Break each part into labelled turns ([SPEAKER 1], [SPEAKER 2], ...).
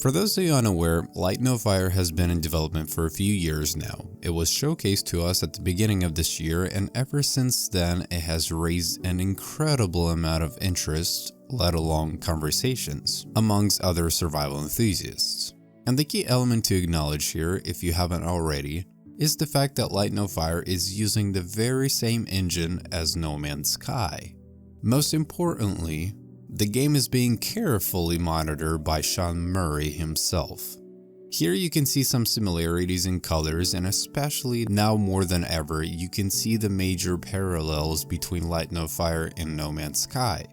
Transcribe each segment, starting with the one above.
[SPEAKER 1] For those of you unaware, Light No Fire has been in development for a few years now. It was showcased to us at the beginning of this year, and ever since then it has raised an incredible amount of interest, let alone conversations, amongst other survival enthusiasts. And the key element to acknowledge here, if you haven't already, is the fact that Light No Fire is using the very same engine as No Man's Sky. Most importantly, the game is being carefully monitored by Sean Murray himself. Here you can see some similarities in colors, and especially now more than ever, you can see the major parallels between Light No Fire and No Man's Sky,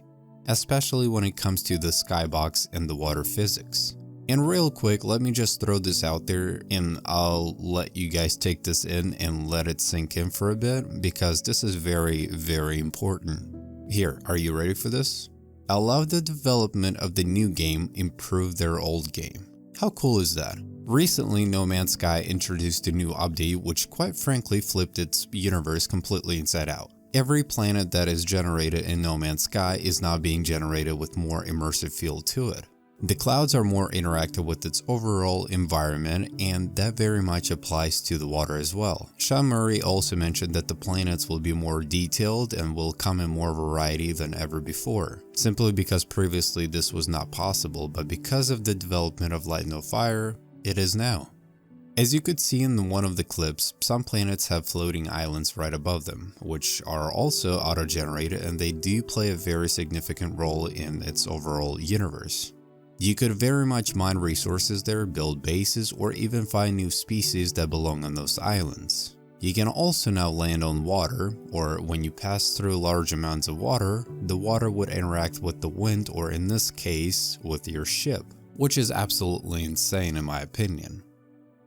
[SPEAKER 1] especially when it comes to the skybox and the water physics. And real quick, let me just throw this out there and I'll let you guys take this in and let it sink in for a bit, because this is very, very important. Here, are you ready for this? Allow the development of the new game improve their old game. How cool is that? Recently, No Man's Sky introduced a new update which quite frankly flipped its universe completely inside out. Every planet that is generated in No Man's Sky is now being generated with more immersive feel to it. The clouds are more interactive with its overall environment, and that very much applies to the water as well. Sean Murray also mentioned that the planets will be more detailed and will come in more variety than ever before, simply because previously this was not possible, but because of the development of Light No Fire, it is now. As you could see in one of the clips, some planets have floating islands right above them, which are also auto-generated, and they do play a very significant role in its overall universe. You could very much mine resources there, build bases, or even find new species that belong on those islands. You can also now land on water, or when you pass through large amounts of water, the water would interact with the wind, or in this case, with your ship, which is absolutely insane in my opinion.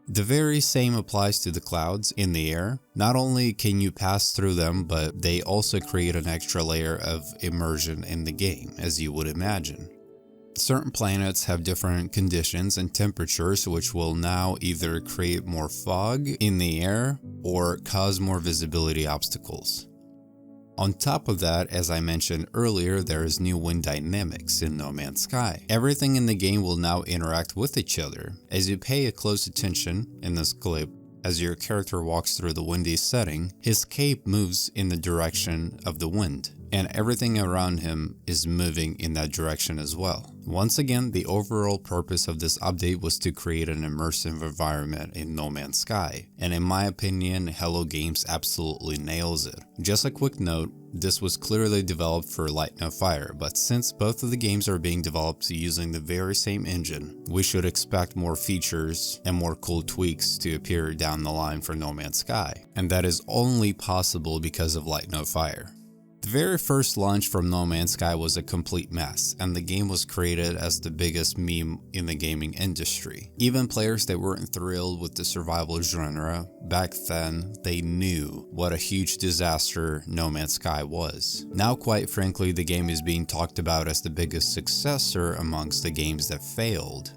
[SPEAKER 1] The very same applies to the clouds in the air. Not only can you pass through them, but they also create an extra layer of immersion in the game, as you would imagine. Certain planets have different conditions and temperatures, which will now either create more fog in the air or cause more visibility obstacles. On top of that, as I mentioned earlier, there is new wind dynamics in No Man's Sky. Everything in the game will now interact with each other. As you pay a close attention in this clip, as your character walks through the windy setting, his cape moves in the direction of the wind, and everything around him is moving in that direction as well. Once again, the overall purpose of this update was to create an immersive environment in No Man's Sky, and in my opinion, Hello Games absolutely nails it. Just a quick note, this was clearly developed for Light No Fire, but since both of the games are being developed using the very same engine, we should expect more features and more cool tweaks to appear down the line for No Man's Sky, and that is only possible because of Light No Fire. The very first launch from No Man's Sky was a complete mess, and the game was created as the biggest meme in the gaming industry. Even players that weren't thrilled with the survival genre, back then they knew what a huge disaster No Man's Sky was. Now, quite frankly, the game is being talked about as the biggest successor amongst the games that failed.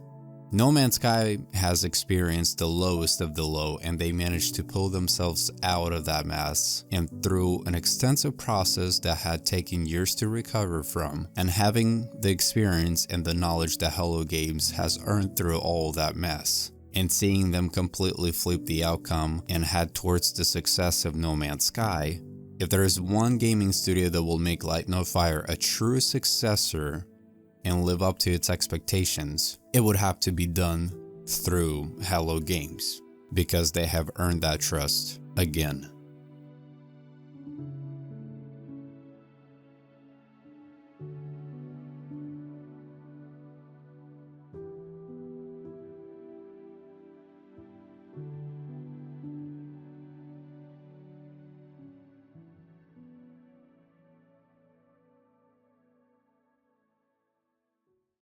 [SPEAKER 1] No Man's Sky has experienced the lowest of the low, and they managed to pull themselves out of that mess, and through an extensive process that had taken years to recover from, and having the experience and the knowledge that Hello Games has earned through all that mess, and seeing them completely flip the outcome and head towards the success of No Man's Sky. If there is one gaming studio that will make Light No Fire a true successor and live up to its expectations, it would have to be done through Hello Games, because they have earned that trust again.